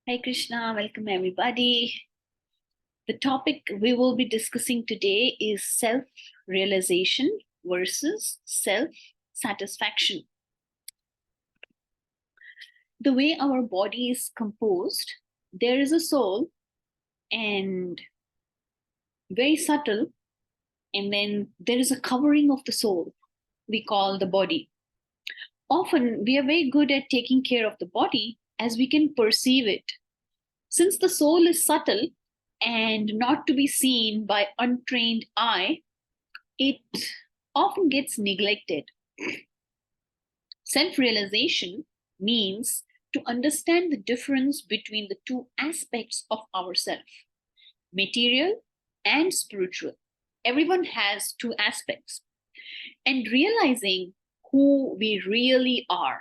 Hi Krishna, welcome everybody. The topic we will be discussing today is self realization versus self satisfaction. The way our body is composed, there is a soul and very subtle, and then there is a covering of the soul we call the body. Often we are very good at taking care of the body as we can perceive it. Since the soul is subtle and not to be seen by untrained eye, it often gets neglected. Self realization means to understand the difference between the two aspects of ourself, material and spiritual. Everyone has two aspects, and realizing who we really are.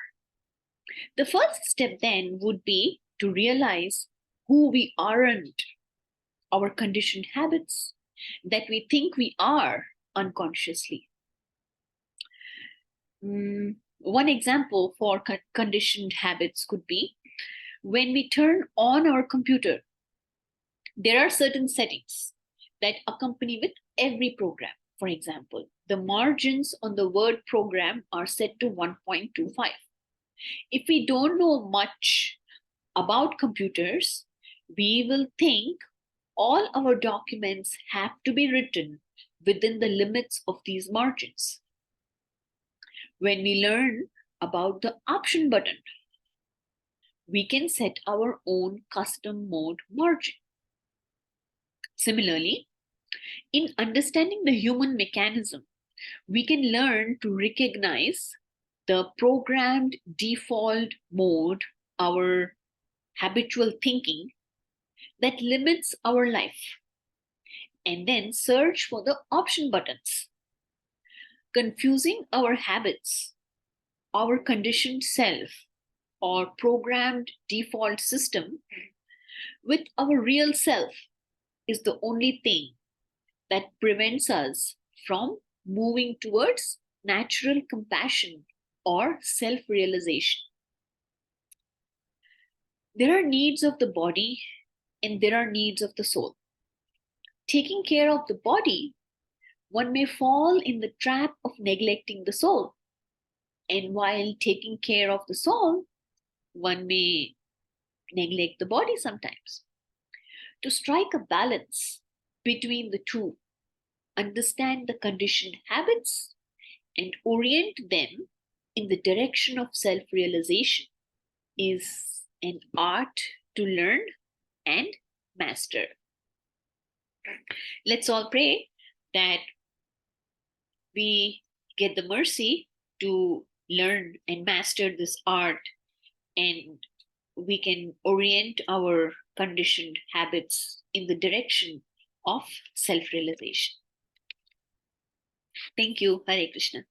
The first step then would be to realize who we aren't, our conditioned habits that we think we are unconsciously. One example for conditioned habits could be when we turn on our computer, there are certain settings that accompany with every program. For example, the margins on the word program are set to 1.25. If we don't know much about computers, we will think all our documents have to be written within the limits of these margins. When we learn about the option button, we can set our own custom mode margin. Similarly, in understanding the human mechanism, we can learn to recognize the programmed default mode, our habitual thinking that limits our life, and then search for the option buttons. Confusing our habits, our conditioned self, or programmed default system with our real self is the only thing that prevents us from moving towards natural compassion or self realization. There are needs of the body and there are needs of the soul. Taking care of the body, one may fall in the trap of neglecting the soul. And while taking care of the soul, one may neglect the body sometimes. To strike a balance between the two, understand the conditioned habits and orient them in the direction of self realization is an art to learn and master. Let's all pray that we get the mercy to learn and master this art, and we can orient our conditioned habits in the direction of self realization. Thank you. Hare Krishna.